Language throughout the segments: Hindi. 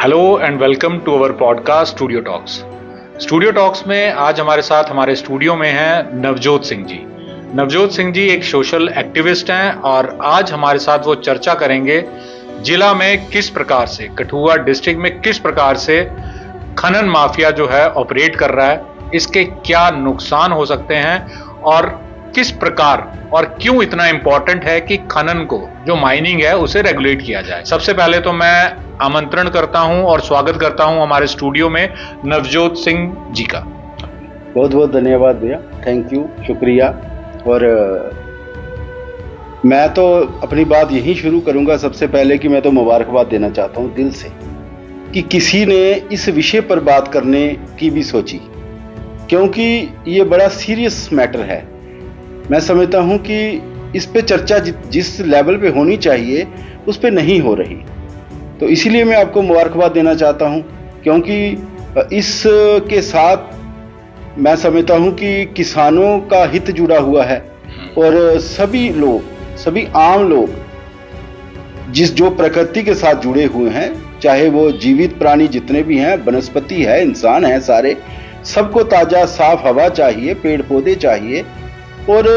Hello and welcome to our podcast Studio Talks. Studio Talks में आज हमारे साथ हमारे स्टूडियो में हैं नवजोत सिंह जी। नवजोत सिंह जी एक सोशल एक्टिविस्ट हैं और आज हमारे साथ वो चर्चा करेंगे जिला में किस प्रकार से, कठुआ डिस्ट्रिक्ट में किस प्रकार से खनन माफिया जो है ऑपरेट कर रहा है, इसके क्या नुकसान हो सकते हैं और किस प्रकार और क्यों इतना इंपॉर्टेंट है कि खनन को, जो माइनिंग है, उसे रेगुलेट किया जाए। सबसे पहले तो मैं आमंत्रण करता हूं और स्वागत करता हूं हमारे स्टूडियो में नवजोत सिंह जी का। बहुत बहुत धन्यवाद भैया, थैंक यू, शुक्रिया। और मैं तो अपनी बात यही शुरू करूंगा सबसे पहले कि मैं तो मुबारकबाद देना चाहता हूं दिल से कि किसी ने इस विषय पर बात करने की भी सोची, क्योंकि ये बड़ा सीरियस मैटर है। मैं समझता हूं कि इस पे चर्चा जिस लेवल पे होनी चाहिए उस पे नहीं हो रही, तो इसीलिए मैं आपको मुबारकबाद देना चाहता हूं, क्योंकि इसके साथ मैं समझता हूं कि किसानों का हित जुड़ा हुआ है और सभी लोग, सभी आम लोग जो प्रकृति के साथ जुड़े हुए हैं, चाहे वो जीवित प्राणी जितने भी हैं, वनस्पति है, इंसान है, सारे सबको ताजा साफ हवा चाहिए, पेड़ पौधे चाहिए। और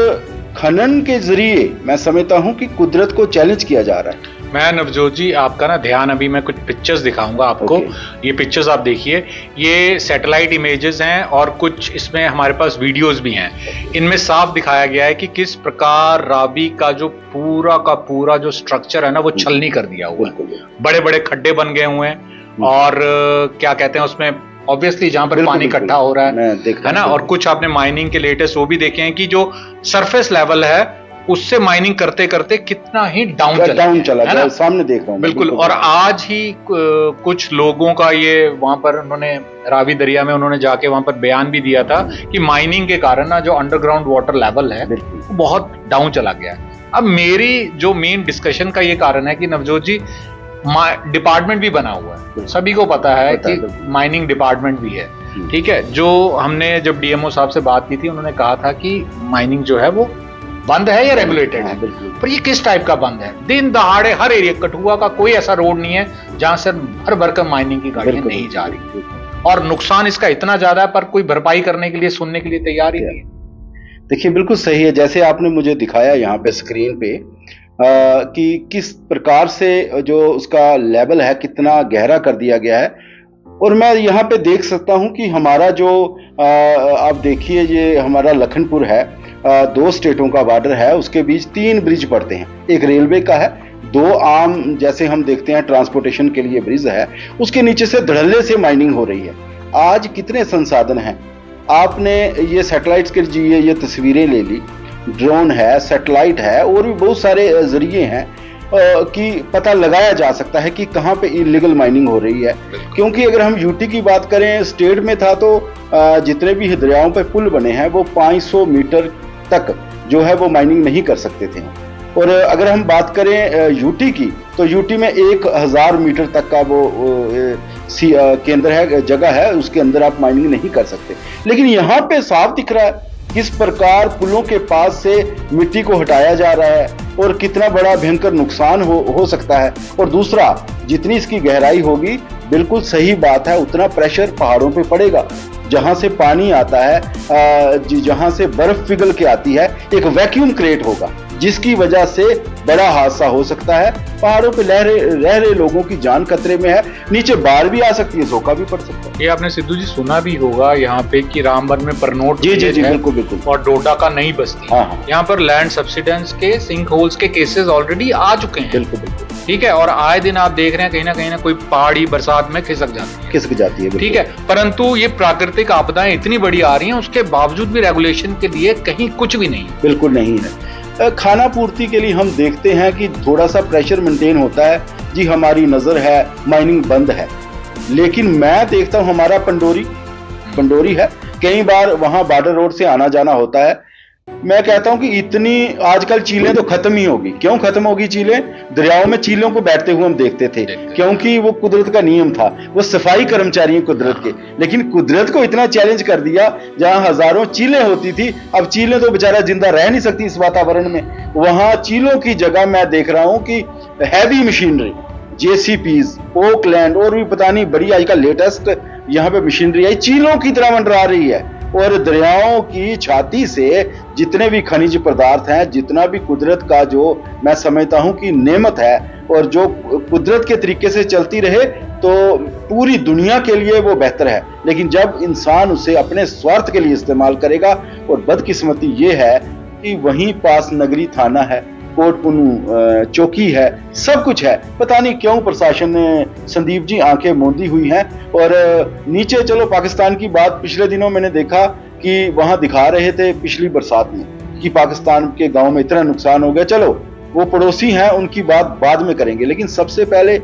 खनन के जरिए मैं समझता हूं कि कुदरत को चैलेंज किया जा रहा है। मैं नवजोत जी आपका ना ध्यान, अभी मैं कुछ पिक्चर्स दिखाऊंगा आपको। ये पिक्चर्स आप देखिए, ये सैटेलाइट इमेजेस हैं और कुछ इसमें हमारे पास वीडियोस भी हैं। इनमें साफ दिखाया गया है कि किस प्रकार रावी का जो पूरा जो स्ट्रक्चर है ना, वो छलनी कर दिया हुआ है। बड़े बड़े खड्डे बन गए हुए हैं और क्या कहते हैं उसमें, ऑब्वियसली जहां पर पानी इकट्ठा हो रहा है ना। और कुछ आपने माइनिंग के लेटेस्ट वो भी देखे हैं कि जो सरफेस लेवल है उससे माइनिंग करते करते कितना ही डाउन चला गया, सामने देख रहा हूं। बिल्कुल। और आज ही कुछ लोगों का ये वहां पर उन्होंने रावी दरिया में उन्होंने जाके वहां पर बयान भी दिया था कि माइनिंग के कारण ना जो अंडरग्राउंड वाटर लेवल है वो बहुत डाउन चला गया है। अब मेरी जो मेन डिस्कशन का ये कारण है कि नवजोत जी, डिपार्टमेंट भी बना हुआ है, सभी को पता है कि माइनिंग डिपार्टमेंट भी है, ठीक है। जो हमने जब डीएमओ साहब से बात की थी, उन्होंने कहा था कि माइनिंग जो है वो बंद है या रेगुलेटेड है, पर ये किस टाइप का बंद है? दिन दहाड़े हर एरिया, कठुआ का कोई ऐसा रोड नहीं है जहां से भर कर माइनिंग की गाड़ियां नहीं जा रही, और नुकसान इसका इतना ज्यादा है पर कोई भरपाई करने के लिए, सुनने के लिए तैयार ही नहीं है। देखिए, बिल्कुल सही है, जैसे आपने मुझे दिखाया यहाँ पे स्क्रीन पे कि किस प्रकार से जो उसका लेवल है कितना गहरा कर दिया गया है। और मैं यहाँ पे देख सकता हूँ कि हमारा जो आप देखिए, ये हमारा लखनपुर है, 2 स्टेटों का बॉर्डर है, उसके बीच 3 ब्रिज पड़ते हैं। एक रेलवे का है, 2 आम जैसे हम देखते हैं ट्रांसपोर्टेशन के लिए ब्रिज है, उसके नीचे से धड़ल्ले से माइनिंग हो रही है। आज कितने संसाधन हैं, आपने ये सैटेलाइट्स के जरिए ये तस्वीरें ले ली, ड्रोन है, सैटेलाइट है, और भी बहुत सारे जरिए हैं कि पता लगाया जा सकता है कि कहाँ पे इलीगल माइनिंग हो रही है। क्योंकि अगर हम यूटी की बात करें, स्टेट में था तो जितने भी दरियाओं पे पुल बने हैं वो 500 मीटर तक जो है वो माइनिंग नहीं कर सकते थे। और अगर हम बात करें यूटी की, तो यूटी में 1000 मीटर तक का वो केंद्र है, जगह है, उसके अंदर आप माइनिंग नहीं कर सकते। लेकिन यहाँ पे साफ दिख रहा है किस प्रकार पुलों के पास से मिट्टी को हटाया जा रहा है और कितना बड़ा भयंकर नुकसान हो सकता है। और दूसरा, जितनी इसकी गहराई होगी, बिल्कुल सही बात है, उतना प्रेशर पहाड़ों पे पड़ेगा। जहां से पानी आता है, जहां से बर्फ पिघल के आती है, एक वैक्यूम क्रिएट होगा जिसकी वजह से बड़ा हादसा हो सकता है। पहाड़ों पे रह रहे लोगों की जान खतरे में है, नीचे बाढ़ भी आ सकती है, धोखा भी पड़ सकता है। ये आपने सिद्धू जी सुना भी होगा यहाँ पे कि रामबन में परनोट, जी बिल्कुल, और डोडा का नई बस्ती, यहाँ पर लैंड सब्सिडेंस के सिंक होल्स के केसेस ऑलरेडी आ चुके हैं। बिल्कुल, ठीक है। और आए दिन आप देख रहे हैं कहीं ना कोई पहाड़ी बरसात में खिसक जाती है, ठीक है। परंतु ये प्राकृतिक आपदाएं इतनी बड़ी आ रही हैं, उसके बावजूद भी रेगुलेशन के लिए कहीं कुछ भी नहीं, बिल्कुल नहीं है। खाना पूर्ति के लिए हम देखते हैं कि थोड़ा सा प्रेशर मेंटेन होता है जी, हमारी नजर है माइनिंग बंद है। लेकिन मैं देखता हूं हमारा पंडोरी है, कई बार वहां बॉर्डर रोड से आना जाना होता है। मैं कहता हूं कि इतनी आजकल चीलें तो खत्म ही होगी। क्यों खत्म होगी चीलें? दरियाओं में चीलों को बैठते हुए हम देखते थे, क्योंकि वो कुदरत का नियम था, वो सफाई कर्मचारी हैं कुदरत के। लेकिन कुदरत को इतना चैलेंज कर दिया, जहां हजारों चीलें होती थी, अब चीलें तो बेचारा जिंदा रह नहीं सकती इस वातावरण में। वहां चीलों की जगह मैं देख रहा हूं कि हैवी मशीनरी, जेसीपीज, ओकलैंड और भी पता नहीं बड़ी आजकल लेटेस्ट यहाँ पे मशीनरी आई, चीलों की तरह मंडरा रही है। और दरियाओं की छाती से जितने भी खनिज पदार्थ हैं, जितना भी कुदरत का जो मैं समझता हूं कि नेमत है और जो कुदरत के तरीके से चलती रहे तो पूरी दुनिया के लिए वो बेहतर है। लेकिन जब इंसान उसे अपने स्वार्थ के लिए इस्तेमाल करेगा, और बदकिस्मती ये है कि वहीं पास नगरी थाना है, कोट पुनू चौकी है, सब कुछ है। पता नहीं क्यों प्रशासन ने संदीप जी आंखें मूंदी हुई हैं। और नीचे चलो पाकिस्तान की बात, पिछले दिनों मैंने देखा कि वहां दिखा रहे थे पिछली बरसात में कि पाकिस्तान के गांव में इतना नुकसान हो गया। चलो वो पड़ोसी हैं, उनकी बात बाद में करेंगे, लेकिन सबसे पहले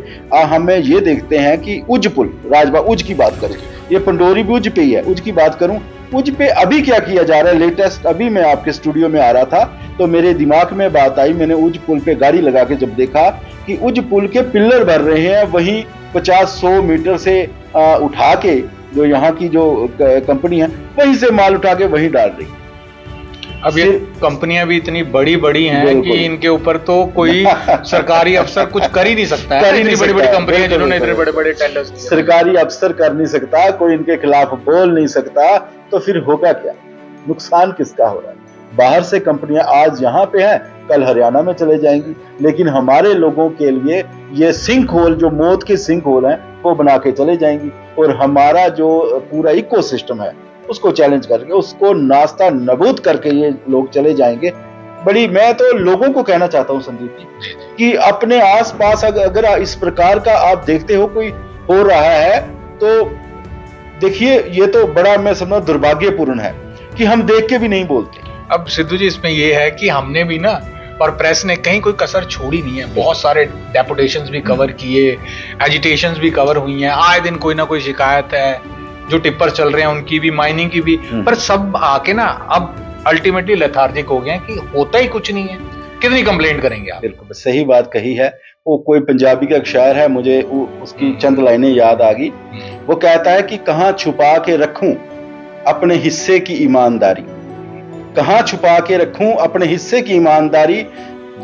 हमें ये देखते हैं कि उज पुल, राजबाग उज की बात करें, ये पंडोरी भी उज पे ही है। उज की बात करूं, उज पे अभी क्या किया जा रहा है लेटेस्ट, अभी मैं आपके स्टूडियो में आ रहा था तो मेरे दिमाग में बात आई, मैंने उज पुल पे गाड़ी लगा के जब देखा कि उज पुल के पिलर भर रहे हैं, वहीं 50-100 मीटर से उठा के जो यहाँ की जो कंपनी है वहीं से माल उठा के वहीं डाल रही है। अब ये कंपनियां भी इतनी बड़ी बड़ी हैं कि इनके ऊपर तो कोई सरकारी अफसर कुछ कर ही नहीं सकता है। इतनी बड़ी बड़ी कंपनियां जिन्होंने इतने बड़े बड़े टेंडर्स दिए, सरकारी अफसर कर नहीं सकता, कोई इनके खिलाफ बोल नहीं सकता, तो फिर होगा क्या? नुकसान किसका हो रहा है? बाहर से कंपनियां आज यहाँ पे हैं, कल हरियाणा में चले जाएंगी, लेकिन हमारे लोगों के लिए ये सिंक होल, जो मौत के सिंक होल हैं, वो बना के चले जाएंगी। और हमारा जो पूरा इकोसिस्टम है उसको चैलेंज करके, उसको नाश्ता नबूद करके ये लोग चले जाएंगे। बड़ी, मैं तो लोगों को कहना चाहता हूँ संदीप जी कि अपने आसपास अगर इस प्रकार का आप देखते हो कोई हो रहा है तो देखिए, ये तो बड़ा मैं समझता हूं दुर्भाग्यपूर्ण है कि हम देख के भी नहीं बोलते। अब सिद्धू जी इसमें ये है कि हमने भी ना, और प्रेस ने कहीं कोई कसर छोड़ी नहीं है, बहुत सारे डेपुटेशंस भी कवर किए, एजिटेशंस भी कवर हुई हैं, आए दिन कोई ना कोई शिकायत है, जो टिप्पर चल रहे हैं उनकी भी, माइनिंग की भी, पर सब आके ना अब अल्टीमेटली लेथार्जिक हो गए हैं कि होता ही कुछ नहीं है। कितनी कंप्लेंट करेंगे आप? बिल्कुल सही बात कही है। वो कोई पंजाबी का एक शायर है, मुझे उसकी चंद लाइनें याद आ गई। वो कहता है कि कहां छुपा के रखूं अपने हिस्से की ईमानदारी, कहां छुपा के रखूं अपने हिस्से की ईमानदारी,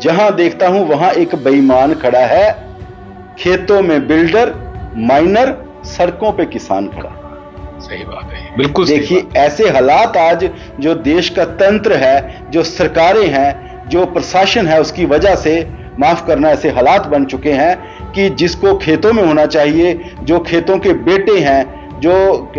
जहां देखता हूं वहां एक बेईमान खड़ा है, खेतों में बिल्डर, माइनर, सड़कों पे किसान खड़ा। सही बात है, बिल्कुल। देखिए ऐसे हालात आज जो देश का तंत्र है, जो सरकारें हैं, जो प्रशासन है, उसकी वजह से माफ करना ऐसे हालात बन चुके हैं कि जिसको खेतों में होना चाहिए, जो खेतों के बेटे हैं, जो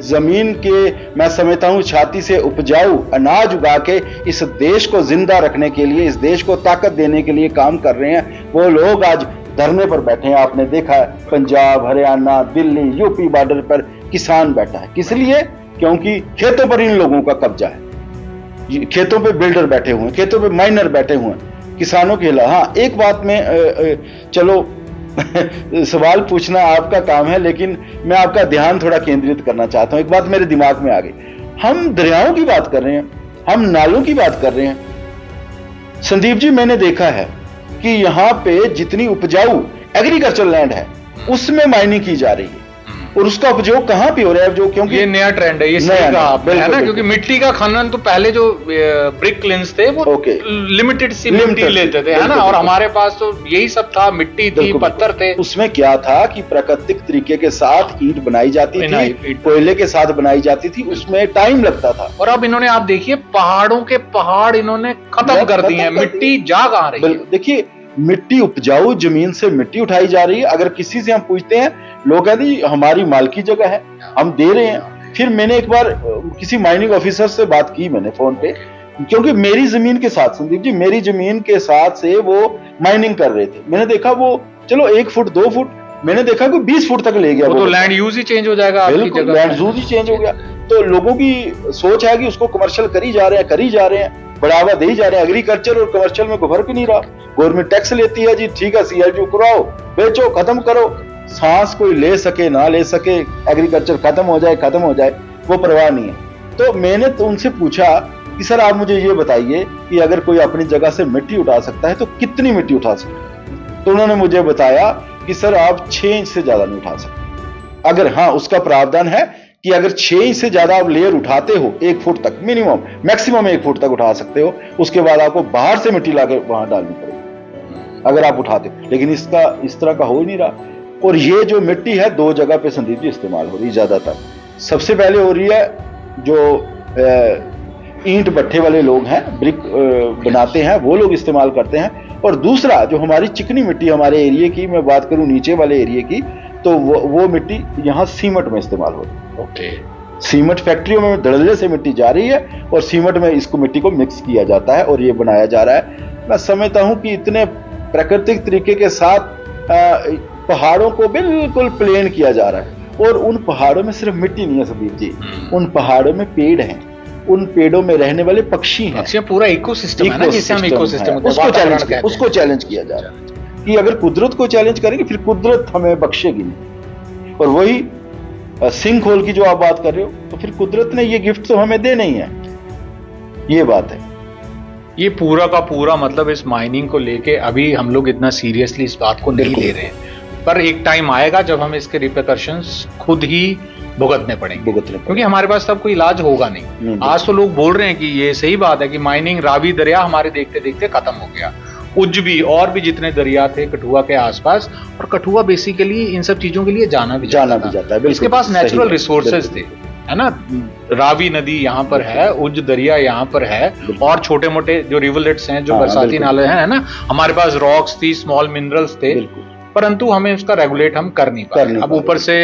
जमीन के मैं समझता हूं छाती से उपजाऊ अनाज उगा के इस देश को जिंदा रखने के लिए, इस देश को ताकत देने के लिए काम कर रहे हैं, वो लोग आज धरने पर बैठे हैं। आपने देखा पंजाब, हरियाणा, दिल्ली, यूपी बॉर्डर पर किसान बैठा है। किस लिए? क्योंकि खेतों पर इन लोगों का कब्जा है, खेतों पे बिल्डर बैठे हुए हैं, खेतों पे माइनर बैठे हुए हैं, किसानों के अलावा। हाँ, एक बात में चलो सवाल पूछना आपका काम है, लेकिन मैं आपका ध्यान थोड़ा केंद्रित करना चाहता हूं। एक बात मेरे दिमाग में आ गई, हम दरियाओं की बात कर रहे हैं, हम नालों की बात कर रहे हैं। संदीप जी, मैंने देखा है कि यहाँ पे जितनी उपजाऊ एग्रीकल्चर लैंड है उसमें माइनिंग की जा रही है, और उसका उपयोग कहां पे हो रहा है? जो क्योंकि ये नया ट्रेंड है, ये सही कहा आपने, है ना, क्योंकि मिट्टी का खनन तो पहले जो ब्रिक क्लिन्स थे वो लिमिटेड सी मिट्टी लेते थे, है ना, और हमारे पास तो यही सब था, मिट्टी थी, पत्थर थे। उसमें क्या था कि प्राकृतिक तरीके के साथ ईंट बनाई जाती थी, कोयले के साथ बनाई जाती थी, उसमें टाइम लगता था। और अब इन्होंने, आप देखिए, पहाड़ों के पहाड़ इन्होंने खत्म कर दिए हैं, मिट्टी जा कहां रही है? देखिए, मिट्टी, उपजाऊ जमीन से मिट्टी उठाई जा रही है। अगर किसी से हम पूछते हैं, लोग कहते हैं हमारी मालकी जगह है, हम दे रहे हैं। फिर मैंने एक बार किसी माइनिंग ऑफिसर से बात की मैंने फोन पे, क्योंकि मेरी जमीन के साथ, संदीप जी, मेरी जमीन के साथ से वो माइनिंग कर रहे थे। मैंने देखा वो चलो 1 फुट 2 फुट, मैंने देखा कि 20 फुट तक ले गया। वो तो लैंड यूज ही चेंज हो जाएगा, आपकी जगह लैंड यूज ही चेंज हो गया। तो लोगों की सोच है कि उसको कमर्शियल करी जा रहे हैं, बढ़ावा दे ही जा रहे हैं। एग्रीकल्चर और कमर्शियल में कोई फर्क नहीं रहा। गवर्नमेंट टैक्स लेती है जी, ठीक है, CLG कराओ, बेचो, खत्म करो। सांस कोई ले सके ना ले सके, एग्रीकल्चर खत्म हो जाए, वो परवाह नहीं है। तो मैंने तो उनसे पूछा कि सर आप मुझे ये बताइए कि अगर कोई अपनी जगह से मिट्टी उठा सकता है तो कितनी मिट्टी उठा सकता है? तो उन्होंने मुझे बताया कि सर आप 6 इंच से ज्यादा नहीं उठा सकते। अगर हाँ, उसका प्रावधान है कि अगर 6 इंच से ज्यादा आप लेयर उठाते हो, 1 फुट तक मैक्सिमम 1 फुट तक उठा सकते हो, उसके बाद आपको बाहर से मिट्टी लाके वहां डालनी पड़ेगी। अगर आप उठाते हो, लेकिन इसका इस तरह का हो ही नहीं रहा। और ये जो मिट्टी है 2 जगह पे संदीप जी इस्तेमाल हो रही है ज्यादातर। सबसे पहले हो रही है जो ईंट भट्ठे वाले लोग हैं, ब्रिक बनाते हैं, वो लोग इस्तेमाल करते हैं। और दूसरा जो हमारी चिकनी मिट्टी हमारे एरिया की, मैं बात करूं नीचे वाले एरिया की, तो वो मिट्टी यहाँ सीमेंट में इस्तेमाल हो रही है। ओके, सीमेंट फैक्ट्रियों में धड़ल्ले से मिट्टी जा रही है और सीमेंट में इसको मिट्टी को मिक्स किया जाता है और ये बनाया जा रहा है। मैं समझता हूं कि इतने प्राकृतिक तरीके के साथ पहाड़ों को बिल्कुल प्लेन किया जा रहा है। और उन पहाड़ों में सिर्फ मिट्टी नहीं है संदीप जी, उन पहाड़ों में पेड़ हैं, उन पेड़ों में रहने वाले पक्षी हैं, पूरा इकोसिस्टम है ना, जिसे हम इकोसिस्टम उसको चैलेंज किया जा रहा है कि अगर कुदरत को चैलेंज करेंगे फिर कुदरत हमें बख्शेगी नहीं। और वही सिंक होल की जो आप बात कर रहे हो, तो फिर कुदरत ने ये गिफ्ट तो हमें दे नहीं है, ये बात है। ये पूरा का पूरा मतलब इस माइनिंग को लेके अभी हम लोग इतना सीरियसली इस बात को नहीं ले रहे हैं, पर एक टाइम आएगा जब हम इसके रिpercussions खुद ही भुगतने पड़ेंगे, क्योंकि हमारे पास तब कोई इलाज होगा नहीं। आज तो लोग बोल रहे हैं कि ये सही बात है कि माइनिंग, रावी दरिया हमारे देखते देखते खत्म हो गया, उज्ज भी और भी जितने दरिया थे कठुआ के आसपास, और कठुआ बेसिकली इन सब चीजों के लिए जाना भी जाता है। इसके पास नेचुरल रिसोर्सेज थे, है ना, रावी नदी यहाँ पर है, उज्ज दरिया यहाँ पर है, और छोटे मोटे जो रिवरलेट्स हैं, जो बरसाती नाले हैं, है ना, हमारे पास रॉक्स थी, स्मॉल मिनरल्स थे, परंतु हमें उसका रेगुलेट हम कर नहीं पाए। अब ऊपर से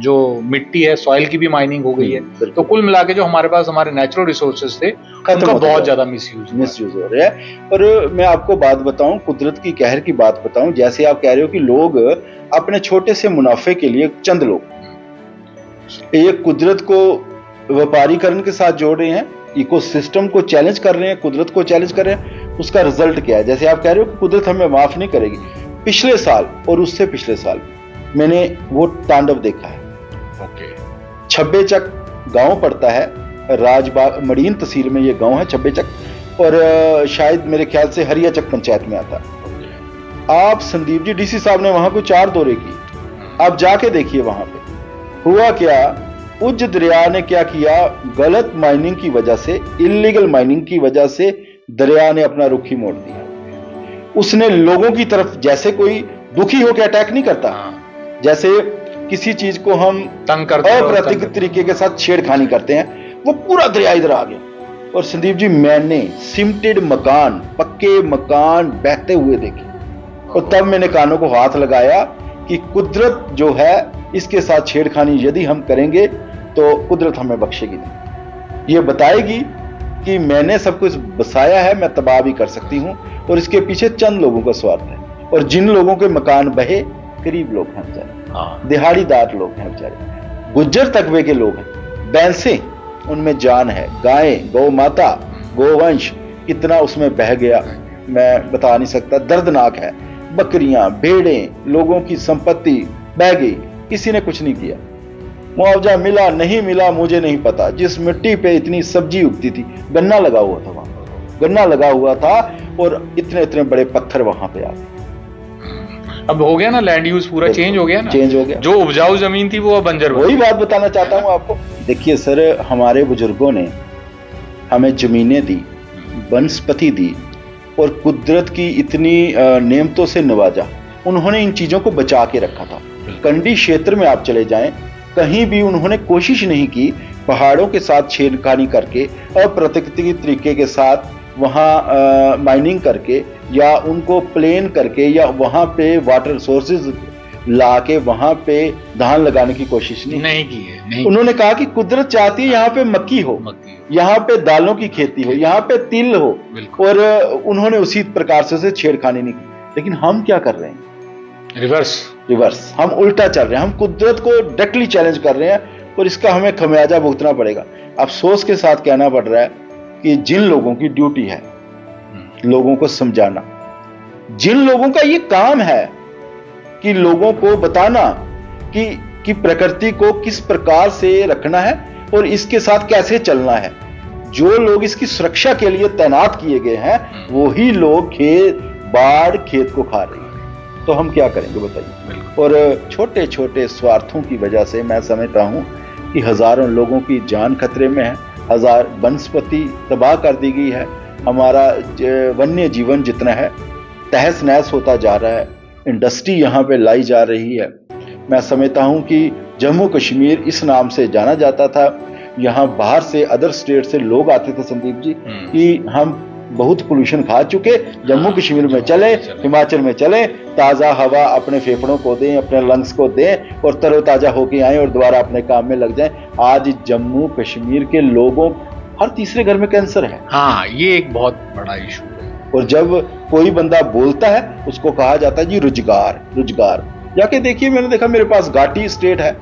जो मिट्टी है, सॉइल की भी माइनिंग हो गई है, तो कुल मिला के जो हमारे पास हमारे नेचुरल रिसोर्सेज थे उनका बहुत ज्यादा मिसयूज हो रहा है। और मैं आपको बात बताऊं, कुदरत की कहर की बात बताऊं, जैसे आप कह रहे हो कि लोग अपने छोटे से मुनाफे के लिए, चंद लोग ये कुदरत को व्यापारीकरण के साथ जोड़ रहे हैं, इकोसिस्टम को चैलेंज कर रहे हैं, कुदरत को चैलेंज कर रहे हैं। उसका रिजल्ट क्या है? जैसे आप कह रहे हो कि कुदरत हमें माफ नहीं करेगी, पिछले साल और उससे पिछले साल मैंने वो तांडव देखा है। ओके, छब्बेचक गांव पड़ता है, राजबाग मडीन तहसील में ये गांव है छब्बेचक, और शायद मेरे ख्याल से हरियाचक पंचायत में आता है। आप संदीप जी, डीसी साहब ने वहां को 4 दौरे किए, आप जाके देखिए वहां पे हुआ क्या। उज्ज दरिया ने क्या किया, गलत माइनिंग की वजह से, इलीगल माइनिंग की वजह से दरिया ने अपना रुख ही मोड़ दिया। उसने लोगों की तरफ, जैसे कोई दुखी होकर अटैक नहीं करता, जैसे किसी चीज को हम तंग करते अप्राकृतिक तरीके के साथ छेड़खानी करते हैं, वो पूरा दरिया इधर आ गया। और संदीप जी, मैंने सिमटेड मकान, पक्के मकान बहते हुए देखे, और तब मैंने कानों को हाथ लगाया कि कुदरत जो है, इसके साथ छेड़खानी यदि हम करेंगे तो कुदरत हमें बख्शेगी नहीं। ये बताएगी कि मैंने सब कुछ बसाया है, मैं तबाह भी कर सकती हूं, और इसके पीछे चंद लोगों का स्वार्थ है। और जिन लोगों के मकान बहे, गरीब लोग हैं बेचारे, दिहाड़ीदार लोग हैं बेचारे, गुज्जर तकबे के लोग हैं, भैंसे उनमें जान है, गायें, गौ माता, गोवंश कितना उसमें बह गया मैं बता नहीं सकता, दर्दनाक है। बकरियां, भेड़ें, लोगों की संपत्ति बह गई, किसी ने कुछ नहीं किया। मुआवजा मिला नहीं मिला मुझे नहीं पता। जिस मिट्टी पे इतनी सब्जी उगती थी, गन्ना लगा हुआ था वहां, गन्ना लगा हुआ था, और इतने इतने बड़े पत्थर वहां पे आ गए। अब हो गया ना, लैंड यूज पूरा चेंज हो गया ना, चेंज हो गया। जो उपजाऊ जमीन थी वो अब बंजर हो गई। वही बात बताना चाहता हूं आपको। देखिए सर, हमारे बुजुर्गों ने हमें जमीनें दी, वनस्पति दी, और कुदरत की इतनी नेमतों से नवाजा। उन्होंने इन चीजों को बचा के रखा था। कंडी क्षेत्र में आप चले जाएं, कहीं भी उन्होंने कोशिश नहीं की पहाड़ों के साथ छेड़खानी करके, अप्राकृतिक तरीके के साथ वहां माइनिंग करके, या उनको प्लेन करके, या वहां पे वाटर सोर्सेज ला के वहां पे धान लगाने की कोशिश नहीं की है। नहीं। उन्होंने कहा कि कुदरत चाहती है यहाँ पे मक्की हो, यहाँ पे दालों की खेती हो, यहाँ पे तिल हो, और उन्होंने उसी प्रकार से छेड़खानी नहीं की। लेकिन हम क्या कर रहे हैं? रिवर्स हम उल्टा चल रहे हैं। हम कुदरत को डायरेक्टली चैलेंज कर रहे हैं, और इसका हमें खमियाजा भुगतना पड़ेगा। अफसोस के साथ कहना पड़ रहा है कि जिन लोगों की ड्यूटी है लोगों को समझाना, जिन लोगों का ये काम है कि लोगों को बताना कि प्रकृति को किस प्रकार से रखना है और इसके साथ कैसे चलना है, जो लोग इसकी सुरक्षा के लिए तैनात किए गए हैं, वही लोग बाढ़ खेत को खा रही है। तो हम क्या करेंगे बताइए? और छोटे छोटे स्वार्थों की वजह से मैं समझता हूं कि हजारों लोगों की जान खतरे में है, हजार वनस्पति तबाह कर दी गई है, हमारा वन्य जीवन जितना है तहस नहस होता जा रहा है, इंडस्ट्री यहाँ पे लाई जा रही है। मैं समझता हूँ कि जम्मू कश्मीर इस नाम से जाना जाता था। यहाँ बाहर से, अदर स्टेट से लोग आते थे संदीप जी कि हम बहुत पोल्यूशन खा चुके, जम्मू कश्मीर में चले, हिमाचल में चले, ताज़ा हवा अपने फेफड़ों को दें, अपने लंग्स को दें और तरोताज़ा होके आएँ और दोबारा अपने काम में लग जाएं। आज जम्मू कश्मीर के लोगों, हर तीसरे घर में कैंसर है। हाँ, ये एक बहुत बड़ा इशू है। और जब कोई बंदा बोलता है उसको कहा जाता है जी रोजगार रोजगार। जाके देखिए, मैंने देखा मेरे पास घाटी स्टेट है,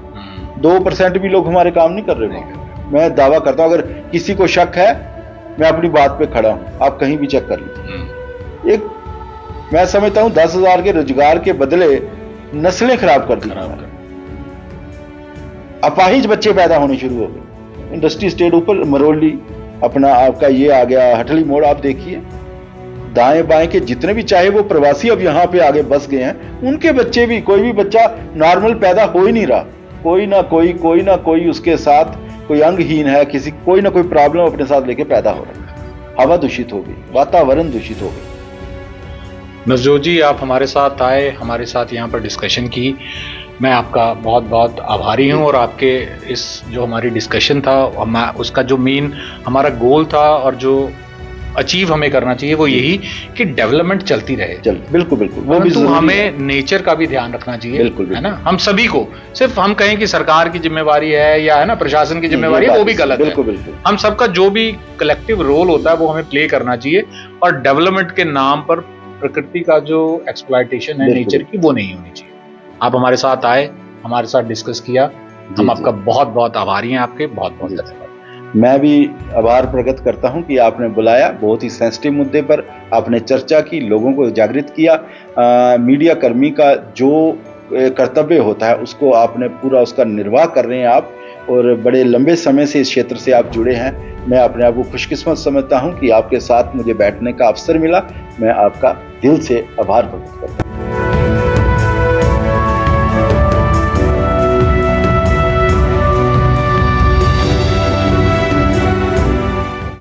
2% भी लोग हमारे काम नहीं कर रहे वहाँ। मैं दावा करता हूँ, अगर किसी को शक है, मैं अपनी बात पे खड़ा हूँ, आप कहीं भी चेक कर लीजिए। एक मैं समझता हूँ 10,000 के रोजगार के बदले नस्लें खराब कर दी, अपाहिज बच्चे पैदा होने शुरू हो गए। इंडस्ट्री स्टेट ऊपर मरोली, अपना आपका ये आ गया हटली मोड़, आप देखिए दाएं बाएं के जितने भी, चाहे वो प्रवासी अब यहाँ पे आगे बस गए हैं, उनके बच्चे भी, कोई भी बच्चा नॉर्मल पैदा हो ही नहीं रहा। कोई ना कोई उसके साथ कोई अंगहीन है, किसी कोई ना कोई प्रॉब्लम अपने साथ लेके पैदा हो रहा है। हवा दूषित हो गई, वातावरण दूषित हो गई। नवजोत जी, आप हमारे साथ आए, हमारे साथ यहाँ पर डिस्कशन की, मैं आपका बहुत बहुत आभारी हूँ। और आपके इस जो हमारी डिस्कशन था, उसका जो मेन हमारा गोल था और जो अचीव हमें करना चाहिए वो यही कि डेवलपमेंट चलती रहे। बिल्कुल बिल्कुल, वो भी तो हमें नेचर का भी ध्यान रखना चाहिए। बिल्कुल, है ना, हम सभी को। सिर्फ हम कहें कि सरकार की जिम्मेवारी है या है ना प्रशासन की जिम्मेवारी है, वो भी गलत है। बिल्कुल। हम सबका जो भी कलेक्टिव रोल होता है वो हमें प्ले करना चाहिए। और डेवलपमेंट के नाम पर प्रकृति का जो एक्सप्लॉयटेशन है नेचर की, वो नहीं होनी चाहिए। आप हमारे साथ आए, हमारे साथ डिस्कस किया, हम आपका बहुत बहुत आभारी हैं। आपके बहुत बहुत धन्यवाद। मैं भी आभार प्रकट करता हूं कि आपने बुलाया, बहुत ही सेंसिटिव मुद्दे पर आपने चर्चा की, लोगों को जागृत किया। मीडिया कर्मी का जो कर्तव्य होता है उसको आपने पूरा उसका निर्वाह कर रहे हैं आप, और बड़े लंबे समय से इस क्षेत्र से आप जुड़े हैं। मैं अपने आप को खुशकिस्मत समझता हूं कि आपके साथ मुझे बैठने का अवसर मिला। मैं आपका दिल से आभार प्रकट करता हूं।